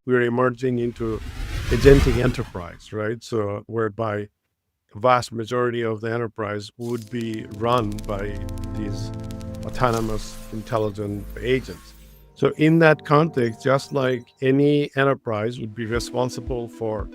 we're emerging into Agentic Enterprise, right? So whereby vast majority of the enterprise would be run by these autonomous intelligent agents. So in that context, just like any enterprise would be responsible for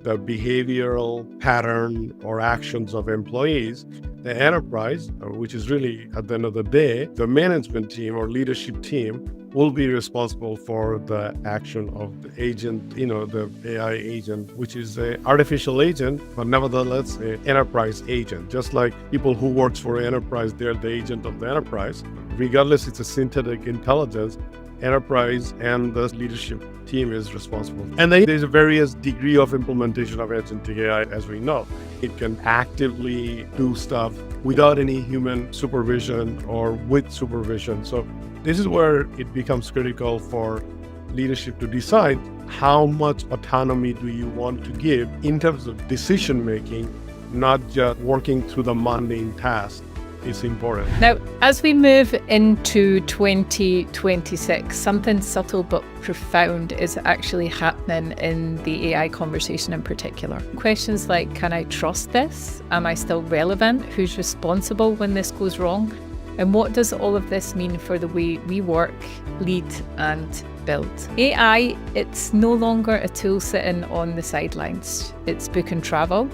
the behavioral pattern or actions of employees, the enterprise, which is really at the end of the day, the management team or leadership team will be responsible for the action of the agent, the AI agent, which is an artificial agent, but nevertheless an enterprise agent. Just like people who works for an enterprise, they're the agent of the enterprise. Regardless, it's a synthetic intelligence. Enterprise and the leadership team is responsible. And then there's a various degree of implementation of agentic AI, as we know. It can actively do stuff without any human supervision or with supervision. So this is where it becomes critical for leadership to decide how much autonomy do you want to give in terms of decision making, not just working through the mundane tasks. Is important. Now, as we move into 2026, something subtle but profound is actually happening in the AI conversation in particular. Questions like, can I trust this? Am I still relevant? Who's responsible when this goes wrong? And what does all of this mean for the way we work, lead, and build? AI, it's no longer a tool sitting on the sidelines. It's booking travel.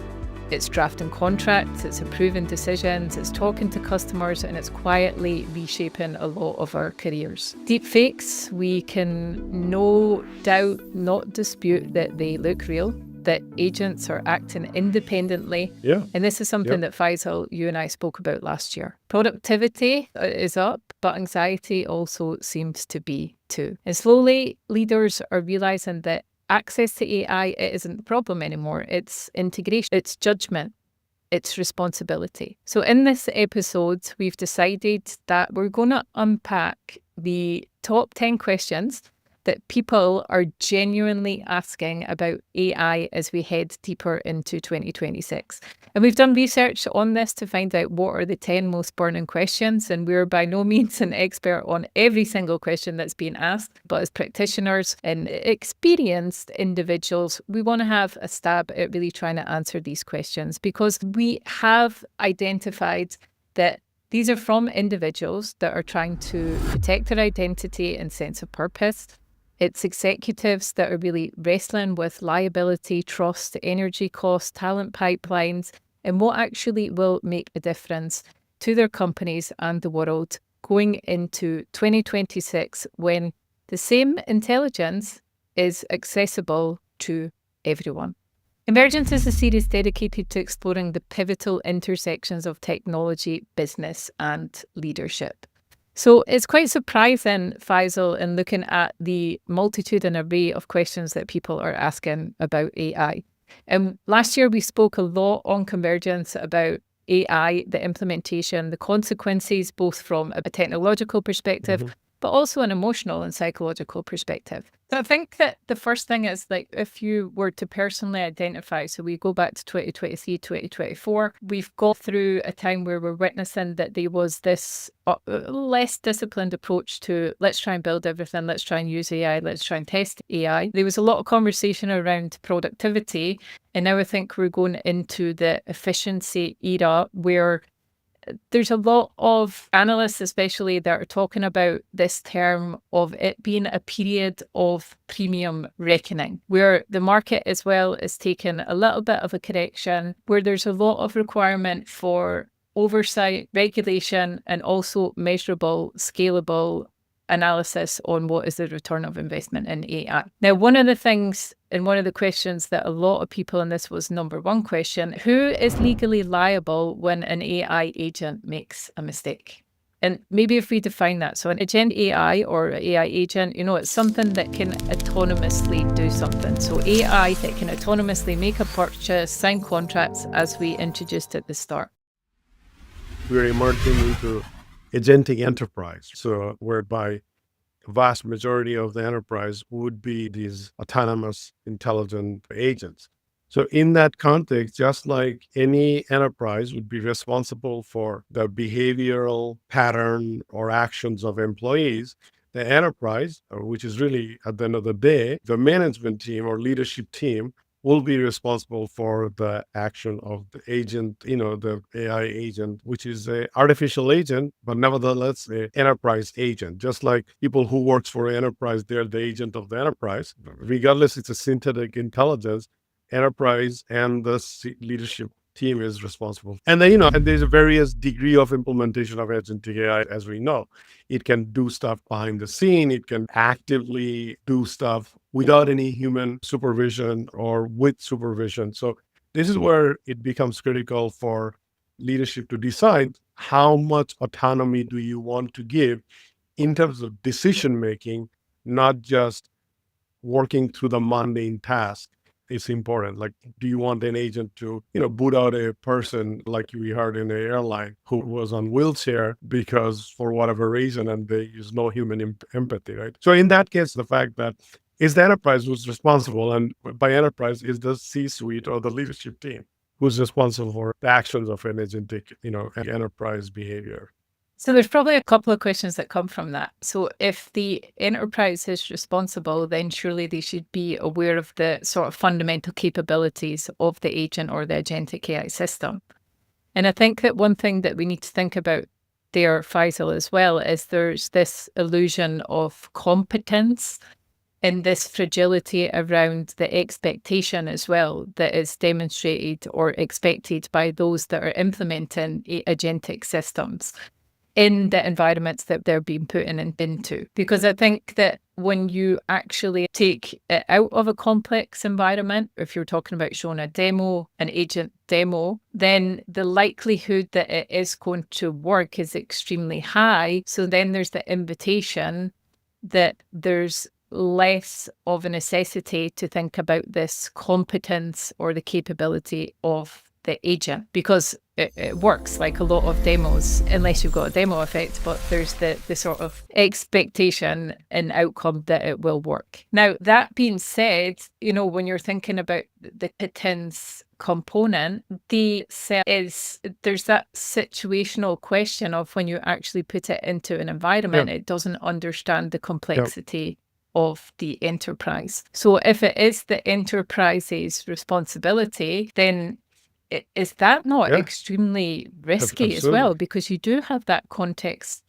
It's drafting contracts, it's approving decisions, it's talking to customers, and it's quietly reshaping a lot of our careers. Deepfakes, we can no doubt not dispute that they look real, that agents are acting independently. Yeah. And this is something that Faisal, you and I spoke about last year. Productivity is up, but anxiety also seems to be too. And slowly, leaders are realizing that access to AI, it isn't the problem anymore. It's integration, it's judgment, it's responsibility. So in this episode, we've decided that we're going to unpack the top 10 questions that people are genuinely asking about AI as we head deeper into 2026. And we've done research on this to find out what are the 10 most burning questions. And we're by no means an expert on every single question that's being asked, but as practitioners and experienced individuals, we want to have a stab at really trying to answer these questions because we have identified that these are from individuals that are trying to protect their identity and sense of purpose. It's executives that are really wrestling with liability, trust, energy costs, talent pipelines, and what actually will make a difference to their companies and the world going into 2026 when the same intelligence is accessible to everyone. Convergence is a series dedicated to exploring the pivotal intersections of technology, business, and leadership. So it's quite surprising, Faisal, in looking at the multitude and array of questions that people are asking about AI. And last year we spoke a lot on Convergence about AI, the implementation, the consequences, both from a technological perspective, but also an emotional and psychological perspective. So I think that the first thing is like, if you were to personally identify, so we go back to 2023, 2024, we've got through a time where we're witnessing that there was this less disciplined approach to let's try and build everything, let's try and use AI, let's try and test AI. There was a lot of conversation around productivity. And now I think we're going into the efficiency era where there's a lot of analysts, especially, that are talking about this term of it being a period of premium reckoning, where the market as well is taking a little bit of a correction, where there's a lot of requirement for oversight, regulation, and also measurable, scalable analysis on what is the return of investment in AI. Now, one of the things and one of the questions that a lot of people, and this was number one question, who is legally liable when an AI agent makes a mistake? And maybe if we define that, so an agent AI or AI agent, it's something that can autonomously do something. So AI that can autonomously make a purchase, sign contracts, as we introduced at the start. We're emerging into Agentic Enterprise, so whereby vast majority of the enterprise would be these autonomous intelligent agents. So in that context, just like any enterprise would be responsible for the behavioral pattern or actions of employees, the enterprise, which is really at the end of the day, the management team or leadership team will be responsible for the action of the agent, the AI agent, which is an artificial agent, but nevertheless an enterprise agent. Just like people who works for an enterprise, they're the agent of the enterprise. Regardless, it's a synthetic intelligence. Enterprise and the leadership team is responsible. And then, and there's a various degree of implementation of agentic AI, as we know. It can do stuff behind the scene. It can actively do stuff without any human supervision or with supervision. So this is where it becomes critical for leadership to decide how much autonomy do you want to give in terms of decision making, not just working through the mundane task. It's important. Like, do you want an agent to, boot out a person like we heard in the airline who was on wheelchair because for whatever reason, and they use no human empathy, right? So in that case, the fact that is the enterprise who's responsible, and by enterprise is the C-suite or the leadership team who's responsible for the actions of an agentic, enterprise behavior. So there's probably a couple of questions that come from that. So if the enterprise is responsible, then surely they should be aware of the sort of fundamental capabilities of the agent or the agentic AI system. And I think that one thing that we need to think about there, Faisal, as well, is there's this illusion of competence and this fragility around the expectation as well that is demonstrated or expected by those that are implementing agentic systems in the environments that they're being put into. Because I think that when you actually take it out of a complex environment, if you're talking about showing a demo, an agent demo, then the likelihood that it is going to work is extremely high. So then there's the invitation that there's less of a necessity to think about this competence or the capability of the agent, because it works like a lot of demos, unless you've got a demo effect, but there's the sort of expectation and outcome that it will work. Now, that being said, when you're thinking about the competence component, there's that situational question of when you actually put it into an environment, it doesn't understand the complexity of the enterprise. So if it is the enterprise's responsibility, then is that not extremely risky as well? Because you do have that context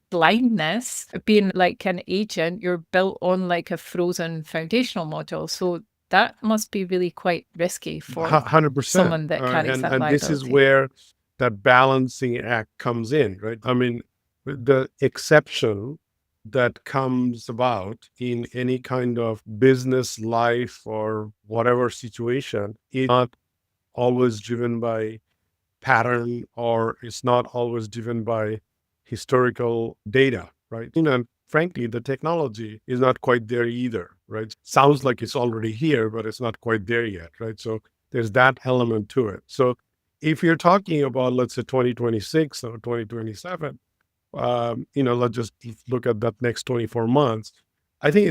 blindness. Being like an agent, you're built on like a frozen foundational model. So that must be really quite risky for 100%. Someone that carries that liability. And this is where that balancing act comes in, right? I mean, the exception that comes about in any kind of business life or whatever situation is not always driven by pattern, or it's not always driven by historical data, right? And frankly, the technology is not quite there either, right? Sounds like it's already here, but it's not quite there yet, right? So there's that element to it. So if you're talking about, let's say, 2026 or 2027, let's just look at that next 24 months. I think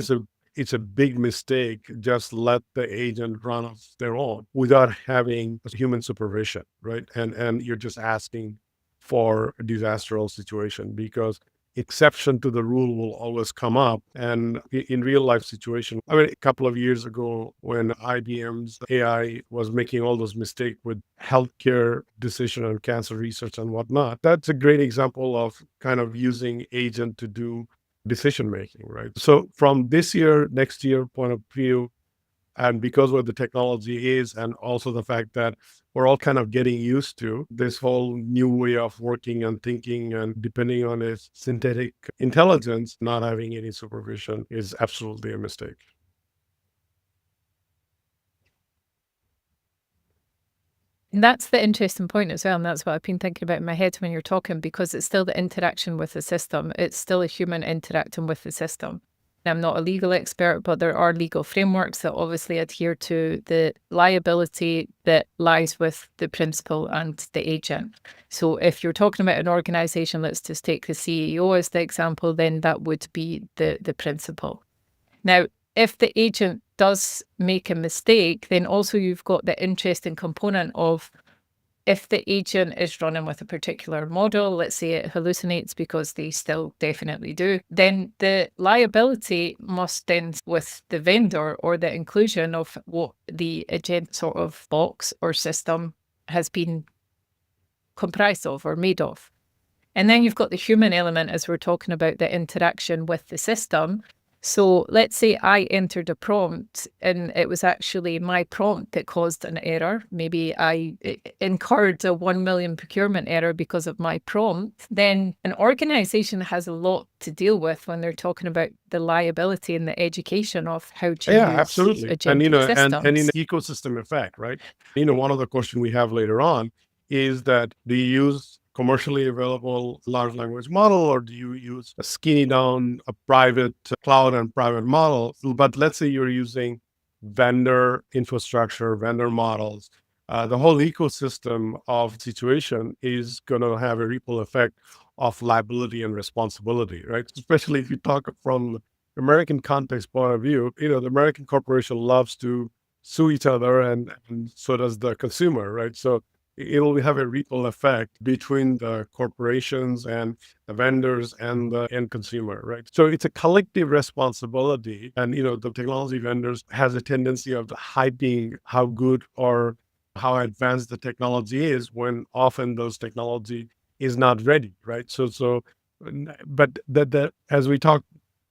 it's a big mistake. Just let the agent run of their own without having human supervision, right? And you're just asking for a disastrous situation, because exception to the rule will always come up. And in real life situation, I mean, a couple of years ago when IBM's AI was making all those mistakes with healthcare decision and cancer research and whatnot, that's a great example of kind of using agent to do decision making, right? So from this year, next year point of view, and because where the technology is, and also the fact that we're all kind of getting used to this whole new way of working and thinking and depending on a synthetic intelligence, not having any supervision is absolutely a mistake. And that's the interesting point as well. And that's what I've been thinking about in my head when you're talking, because it's still the interaction with the system. It's still a human interacting with the system. I'm not a legal expert, but there are legal frameworks that obviously adhere to the liability that lies with the principal and the agent. So if you're talking about an organization, let's just take the CEO as the example, then that would be the principal. Now, if the agent does make a mistake, then also you've got the interesting component of if the agent is running with a particular model, let's say it hallucinates, because they still definitely do, then the liability must then with the vendor or the inclusion of what the agent sort of box or system has been comprised of or made of. And then you've got the human element as we're talking about the interaction with the system. So let's say I entered a prompt and it was actually my prompt that caused an error. Maybe I incurred a 1 million procurement error because of my prompt. Then an organization has a lot to deal with when they're talking about the liability and the education of how to Yeah, use absolutely. And, agentic systems. and in the ecosystem effect, right? One of the questions we have later on is that do you use commercially available large language model, or do you use a skinny down, a private cloud and private model? But let's say you're using vendor infrastructure, vendor models. The whole ecosystem of situation is going to have a ripple effect of liability and responsibility, right? Especially if you talk from American context point of view, the American corporation loves to sue each other, and so does the consumer, right? So it'll have a ripple effect between the corporations and the vendors and the end consumer, right? So it's a collective responsibility. And, the technology vendors has a tendency of hyping how good or how advanced the technology is when often those technology is not ready, right? But that as we talk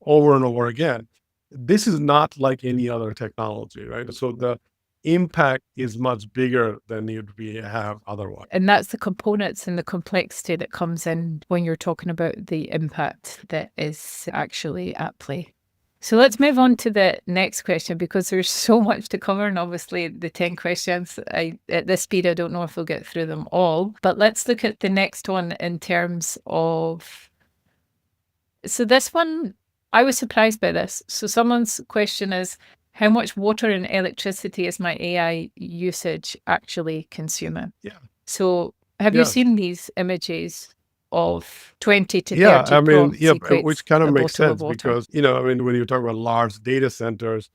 over and over again, this is not like any other technology, right? So the impact is much bigger than you'd have otherwise. And that's the components and the complexity that comes in when you're talking about the impact that is actually at play. So let's move on to the next question, because there's so much to cover, and obviously the 10 questions, at this speed, I don't know if we'll get through them all, but let's look at the next one in terms of, so this one, I was surprised by this. So someone's question is, how much water and electricity is my AI usage actually consuming? Yeah. So have you seen these images of 20 to 30 prompts which kind of a makes bottle of sense water? because, when you talk about large data centers,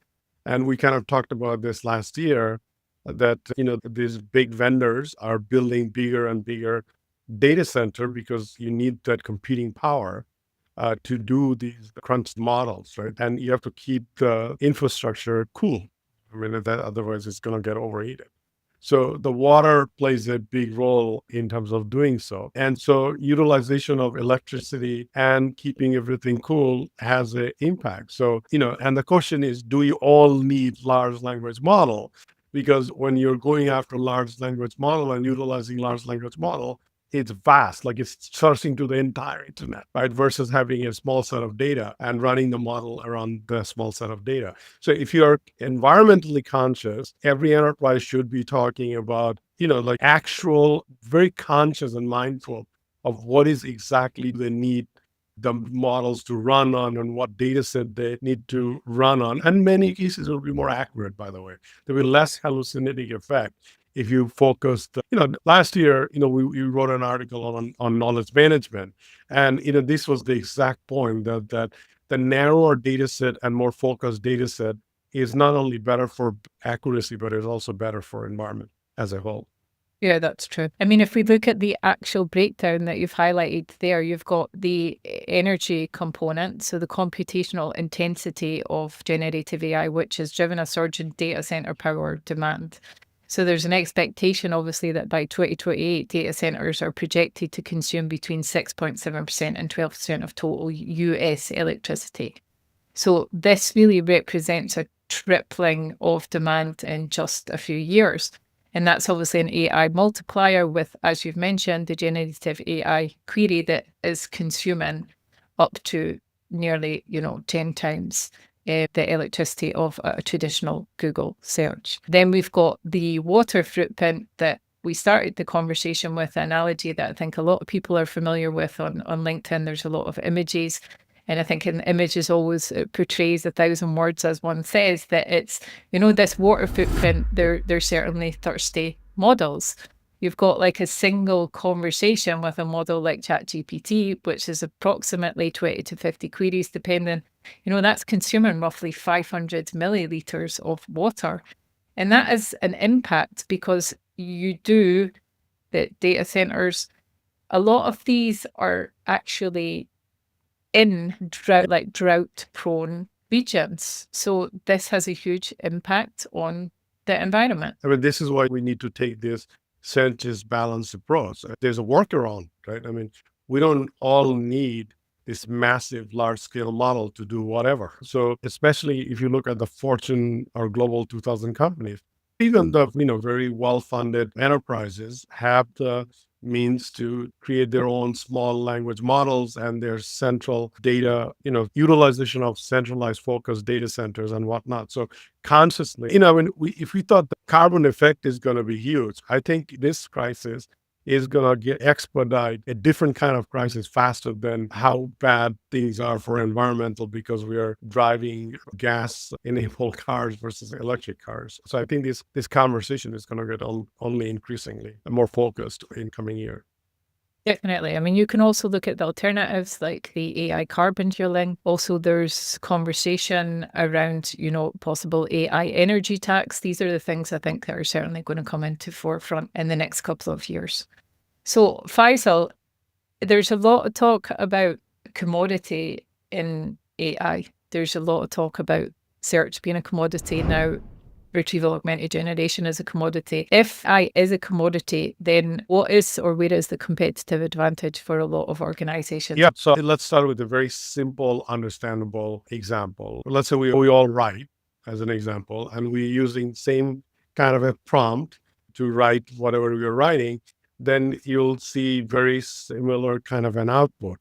and we kind of talked about this last year, that, these big vendors are building bigger and bigger data center because you need that computing power to do these crunched models, right? And you have to keep the infrastructure cool. Otherwise it's going to get overheated. So the water plays a big role in terms of doing so. And so utilization of electricity and keeping everything cool has an impact. So, and the question is, do you all need large language model? Because when you're going after large language model and utilizing large language model, it's vast, like it's searching to the entire internet, right? Versus having a small set of data and running the model around the small set of data. So if you're environmentally conscious, every enterprise should be talking about, like actual, very conscious and mindful of what is exactly they need the models to run on and what data set they need to run on. And many cases will be more accurate, by the way. There will be less hallucinating effect if you focused, last year, we wrote an article on knowledge management. And, this was the exact point that the narrower data set and more focused data set is not only better for accuracy, but it's also better for environment as a whole. Yeah, that's true. I mean, if we look at the actual breakdown that you've highlighted there, you've got the energy component, so the computational intensity of generative AI, which has driven a surge in data center power demand. So there's an expectation, obviously, that by 2028, data centers are projected to consume between 6.7% and 12% of total US electricity. So this really represents a tripling of demand in just a few years. And that's obviously an AI multiplier with, as you've mentioned, the generative AI query that is consuming up to nearly, 10 times the electricity of a traditional Google search. Then we've got the water footprint that we started the conversation with, an analogy that I think a lot of people are familiar with on LinkedIn. There's a lot of images. And I think an image is always portrays 1,000 words, as one says, that it's, this water footprint, they're certainly thirsty models. You've got like a single conversation with a model like ChatGPT, which is approximately 20 to 50 queries, depending, that's consuming roughly 500 milliliters of water. And that is an impact because you do that data centers, a lot of these are actually in drought-prone regions. So this has a huge impact on the environment. I mean, this is why we need to take this centrist balanced approach. There's a workaround, right? I mean, we don't all need this massive large scale model to do whatever. So especially if you look at the Fortune or Global 2000 companies, even the very well funded enterprises have the means to create their own small language models and their central data, utilization of centralized focused data centers and whatnot. So consciously, if we thought the carbon effect is going to be huge, I think this crisis is going to expedite a different kind of crisis faster than how bad things are for environmental, because we are driving gas enabled cars versus electric cars. So I think this conversation is going to get only increasingly more focused in coming year. Definitely. I mean, you can also look at the alternatives like the AI carbon fueling. Also, there's conversation around, possible AI energy tax. These are the things I think that are certainly going to come into forefront in the next couple of years. So, Faisal, there's a lot of talk about commodity in AI. There's a lot of talk about search being a commodity now. Retrieval augmented generation is a commodity. If AI is a commodity, then what is or where is the competitive advantage for a lot of organizations? Yeah, so let's start with a very simple, understandable example. Let's say we all write, as an example, and we're using same kind of a prompt to write whatever we're writing, then you'll see very similar kind of an output.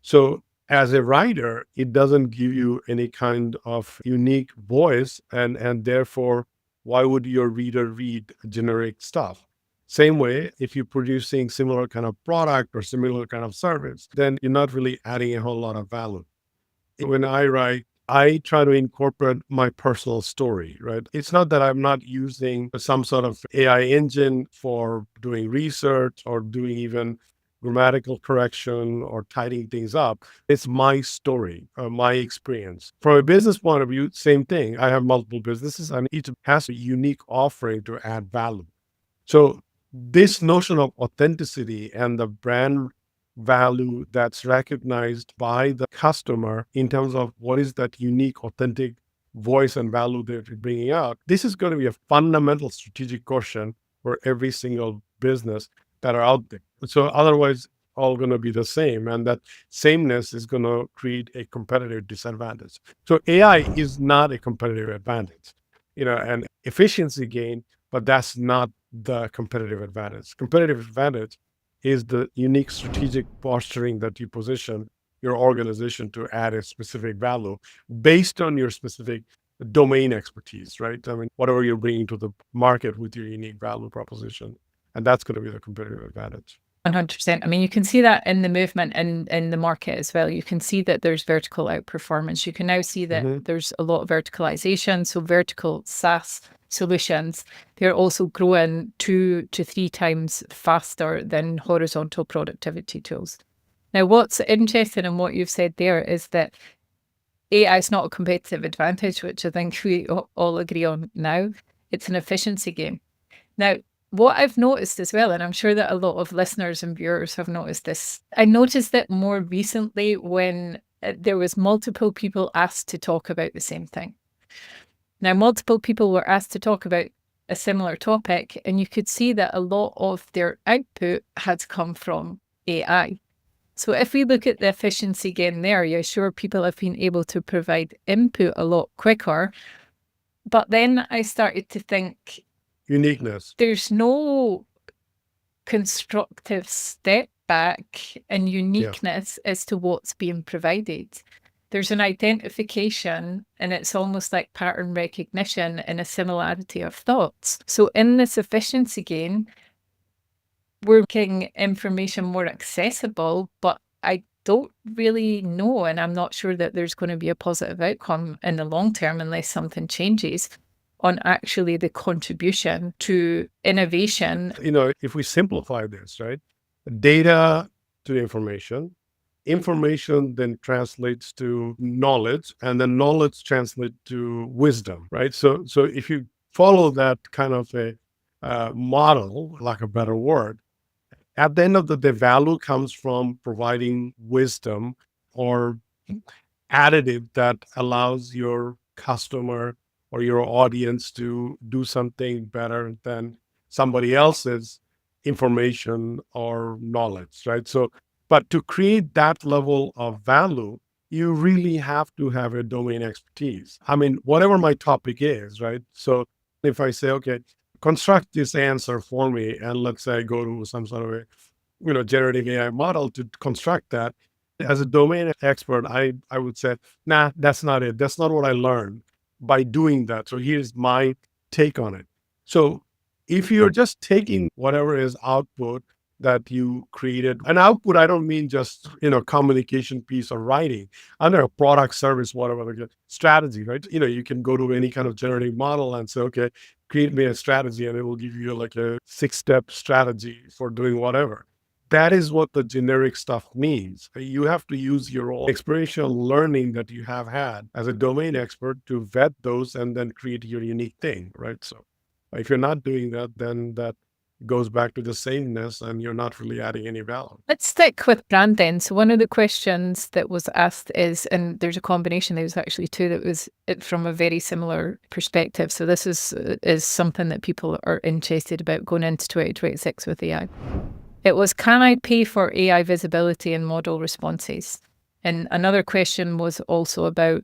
So as a writer, it doesn't give you any kind of unique voice, and therefore, why would your reader read generic stuff? Same way, if you're producing similar kind of product or similar kind of service, then you're not really adding a whole lot of value. When I write, I try to incorporate my personal story, right? It's not that I'm not using some sort of AI engine for doing research or doing even grammatical correction or tidying things up. It's my story, my experience. From a business point of view, same thing. I have multiple businesses and each has a unique offering to add value. So this notion of authenticity and the brand value that's recognized by the customer in terms of what is that unique, authentic voice and value they're bringing out, this is going to be a fundamental strategic question for every single business that are out there. So otherwise, all going to be the same, and that sameness is going to create a competitive disadvantage. So AI is not a competitive advantage, an efficiency gain, but that's not the competitive advantage. Competitive advantage is the unique strategic posturing that you position your organization to add a specific value based on your specific domain expertise, right? I mean, whatever you're bringing to the market with your unique value proposition. And that's going to be the competitive advantage. 100%. I mean, you can see that in the movement in the market as well. You can see that there's vertical outperformance. You can now see that there's a lot of verticalization. So vertical SaaS solutions, they're also growing 2 to 3 times faster than horizontal productivity tools. Now, what's interesting in what you've said there is that AI is not a competitive advantage, which I think we all agree on now. It's an efficiency game. Now, what I've noticed as well, and I'm sure that a lot of listeners and viewers have noticed this, I noticed that more recently when there was multiple people asked to talk about the same thing. Now, multiple people were asked to talk about a similar topic, and you could see that a lot of their output had come from AI. So if we look at the efficiency gain there, yeah, sure, people have been able to provide input a lot quicker. But then I started to think, uniqueness. There's no constructive step back and uniqueness as to what's being provided. There's an identification, and it's almost like pattern recognition and a similarity of thoughts. So in this efficiency gain, we're making information more accessible, but I don't really know, and I'm not sure that there's going to be a positive outcome in the long term unless something changes on actually the contribution to innovation. If we simplify this, right? Data to information then translates to knowledge, and then knowledge translates to wisdom, right? So if you follow that kind of a model, like a better word, at the end of the day, value comes from providing wisdom or additive that allows your customer or your audience to do something better than somebody else's information or knowledge, right? So, but to create that level of value, you really have to have a domain expertise. I mean, whatever my topic is, right? So if I say, okay, construct this answer for me, and let's say I go to some sort of a, generative AI model to construct that. As a domain expert, I would say, nah, that's not it. That's not what I learned by doing that. So here's my take on it. So if you're just taking whatever is output that you created, an output, I don't mean just, communication piece or writing, under a product, service, whatever the strategy, right? You can go to any kind of generative model and say, okay, create me a strategy, and it will give you like a 6-step strategy for doing whatever. That is what the generic stuff means. You have to use your own experiential learning that you have had as a domain expert to vet those and then create your unique thing, right? So if you're not doing that, then that goes back to the sameness and you're not really adding any value. Let's stick with brand then. So one of the questions that was asked is, and there's a combination, there was actually two that was from a very similar perspective. So this is something that people are interested about going into 2026 with AI. It was, can I pay for AI visibility and model responses? And another question was also about,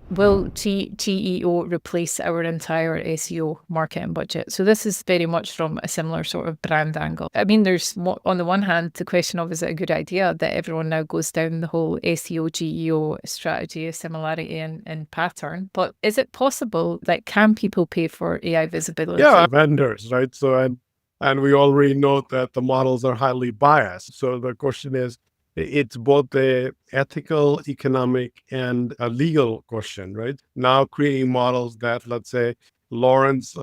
will GEO replace our entire SEO marketing budget? So this is very much from a similar sort of brand angle. I mean, there's, on the one hand, the question of, is it a good idea that everyone now goes down the whole SEO, GEO strategy of similarity and pattern? But is it possible that can people pay for AI visibility? Yeah, vendors, right? So, and we already know that the models are highly biased. So the question is, it's both a ethical, economic, and a legal question, right? Now creating models that, let's say, Lauren's,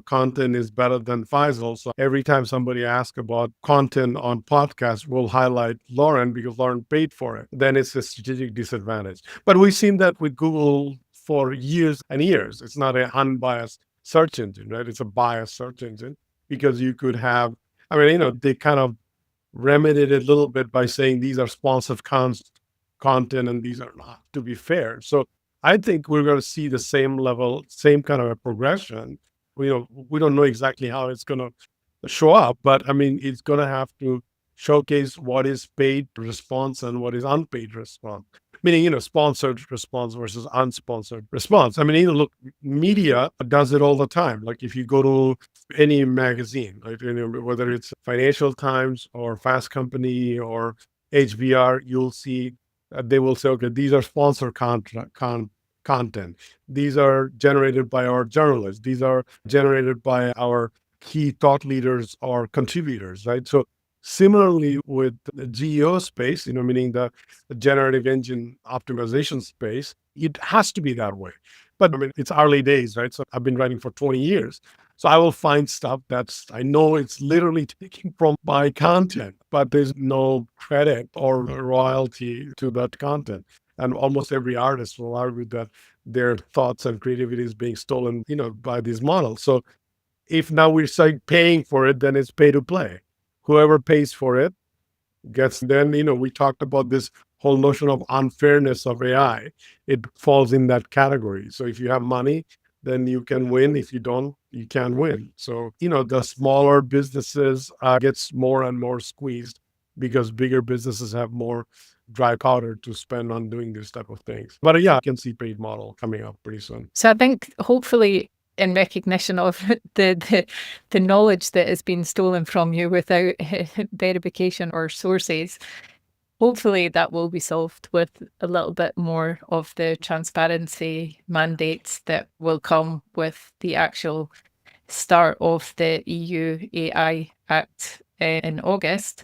content is better than Faisal. So every time somebody asks about content on podcast, we'll highlight Lauren because Lauren paid for it. Then it's a strategic disadvantage. But we've seen that with Google for years and years. It's not an unbiased search engine, right? It's a biased search engine because you could have, they kind of remedied it a little bit by saying these are sponsored content and these are not, to be fair. So I think we're going to see the same level, same kind of a progression. We don't know exactly how it's going to show up, but it's going to have to showcase what is paid response and what is unpaid response. Meaning, sponsored response versus unsponsored response. Look, media does it all the time. Like if you go to any magazine, right, whether it's Financial Times or Fast Company or HBR, you'll see they will say, okay, these are sponsored content. These are generated by our journalists. These are generated by our key thought leaders or contributors, right? So similarly with the GEO space, meaning the generative engine optimization space, it has to be that way. But it's early days, right? So I've been writing for 20 years. So I will find stuff I know it's literally taken from my content, but there's no credit or royalty to that content. And almost every artist will argue that their thoughts and creativity is being stolen, by these models. So if now we're saying paying for it, then it's pay to play. Whoever pays for it gets, then, we talked about this whole notion of unfairness of AI. It falls in that category. So if you have money, then you can win. If you don't, you can't win. So, the smaller businesses gets more and more squeezed because bigger businesses have more dry powder to spend on doing this type of things. But yeah, I can see paid model coming up pretty soon. So I think hopefully in recognition of the knowledge that has been stolen from you without verification or sources, hopefully that will be solved with a little bit more of the transparency mandates that will come with the actual start of the EU AI Act in August.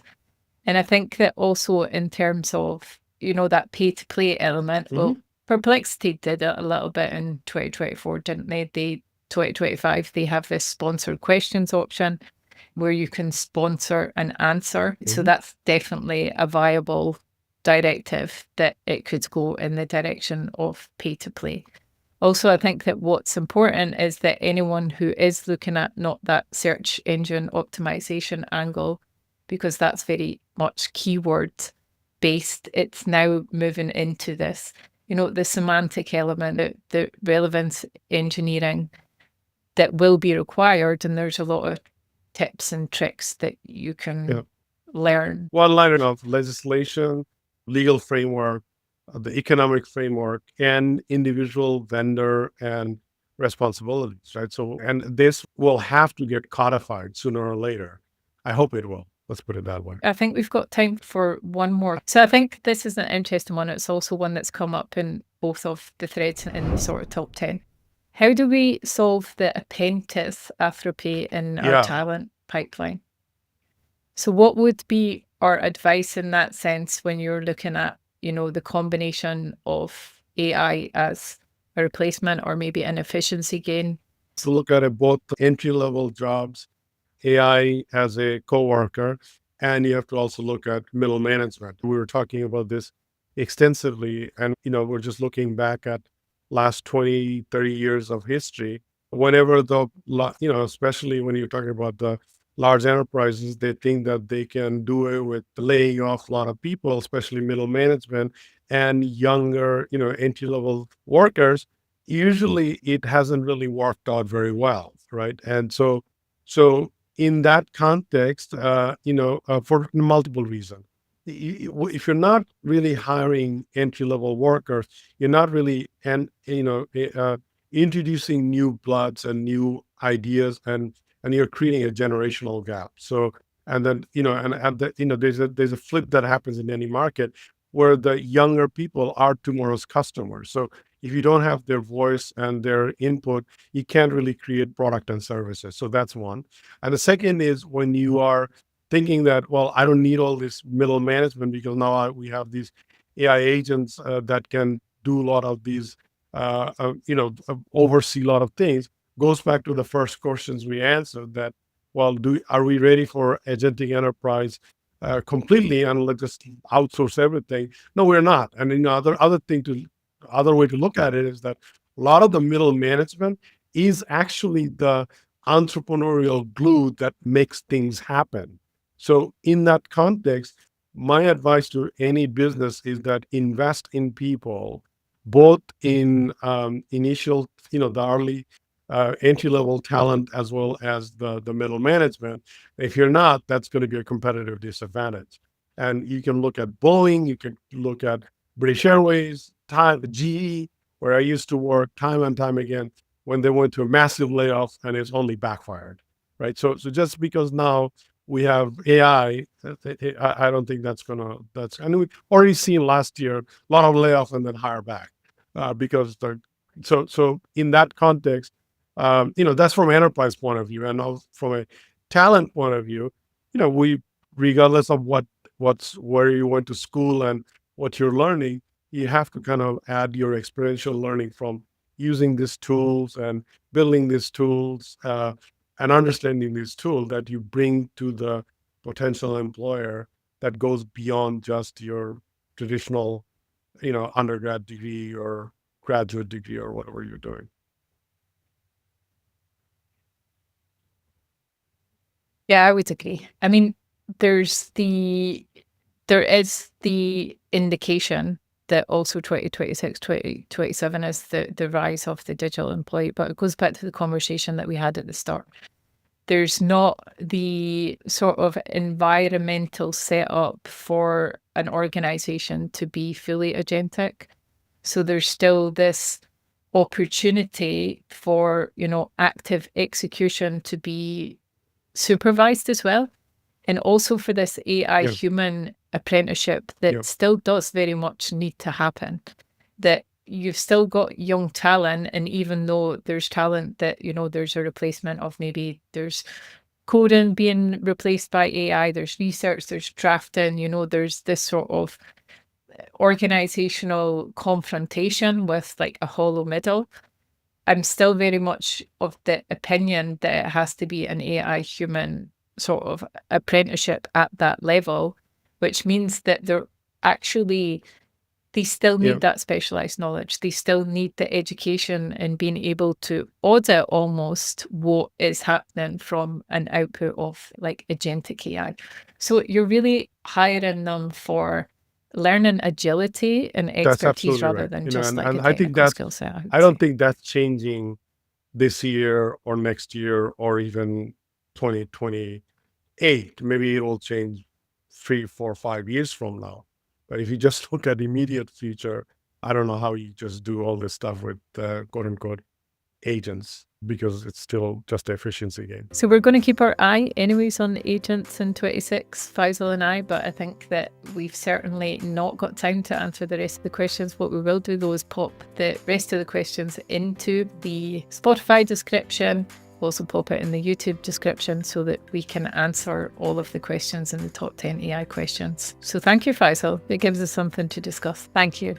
And I think that also in terms of, that pay-to-play element, well, Perplexity did it a little bit in 2024, didn't they? 2025, they have this sponsored questions option where you can sponsor an answer. So that's definitely a viable directive that it could go in the direction of pay to play. Also, I think that what's important is that anyone who is looking at not that search engine optimization angle, because that's very much keyword based. It's now moving into this, the semantic element, the relevance engineering that will be required. And there's a lot of tips and tricks that you can learn. One line of legislation, legal framework, the economic framework, and individual vendor and responsibilities, right? So, and this will have to get codified sooner or later. I hope it will. Let's put it that way. I think we've got time for one more. So I think this is an interesting one. It's also one that's come up in both of the threads in the sort of top 10. How do we solve the Apprentice atrophy in our talent pipeline? So what would be our advice in that sense when you're looking at, the combination of AI as a replacement or maybe an efficiency gain? So look at it, both entry-level jobs, AI as a coworker, and you have to also look at middle management. We were talking about this extensively, and we're just looking back at last 20, 30 years of history. Whenever especially when you're talking about the large enterprises, they think that they can do it with laying off a lot of people, especially middle management and younger, entry-level workers. Usually it hasn't really worked out very well, right? And so in that context, for multiple reasons, if you're not really hiring entry-level workers, you're not really introducing new bloods and new ideas, and you're creating a generational gap. So, and then there's a flip that happens in any market where the younger people are tomorrow's customers. So if you don't have their voice and their input, you can't really create product and services. So that's one. And the second is when you are thinking that, well, I don't need all this middle management because now we have these AI agents that can do a lot of these, oversee a lot of things. Goes back to the first questions we answered that, well, are we ready for Agentic Enterprise completely and let's just outsource everything? No, we're not. And other way to look at it is that a lot of the middle management is actually the entrepreneurial glue that makes things happen. So in that context, my advice to any business is that invest in people, both in initial, the early entry-level talent as well as the middle management. If you're not, that's going to be a competitive disadvantage. And you can look at Boeing, you can look at British Airways, GE, where I used to work time and time again, when they went to a massive layoff and it's only backfired, right? So just because now we have AI, I don't think and we've already seen last year a lot of layoff and then hire back because so in that context, that's from an enterprise point of view, and from a talent point of view, we, regardless of where you went to school and what you're learning, you have to kind of add your experiential learning from using these tools and building these tools and understanding these tools that you bring to the potential employer that goes beyond just your traditional, undergrad degree or graduate degree or whatever you're doing. Yeah, I would agree. I mean, there is the indication that also 2026, 2027 is the rise of the digital employee, but it goes back to the conversation that we had at the start. There's not the sort of environmental setup for an organization to be fully agentic. So there's still this opportunity for, active execution to be supervised as well. And also for this AI human apprenticeship that still does very much need to happen. That you've still got young talent, and even though there's talent that, there's a replacement of, maybe there's coding being replaced by AI, there's research, there's drafting, there's this sort of organizational confrontation with like a hollow middle. I'm still very much of the opinion that it has to be an AI human sort of apprenticeship at that level, which means that they still need Yeah. that specialized knowledge. They still need the education and being able to audit almost what is happening from an output of like agentic AI. So you're really hiring them for learning agility and That's expertise absolutely rather right. than You know, just like and a I think technical that's, skill set. I would I don't say. think that's changing this year or next year or even 2028. Maybe it will change 3, 4, 5 years from now. But if you just look at immediate future, I don't know how you just do all this stuff with quote unquote agents, because it's still just an efficiency game. So we're going to keep our eye anyways on agents in 26, Faisal and I, but I think that we've certainly not got time to answer the rest of the questions. What we will do though is pop the rest of the questions into the Spotify description. We'll also pop it in the YouTube description so that we can answer all of the questions in the top 10 AI questions. So thank you, Faisal. It gives us something to discuss. Thank you.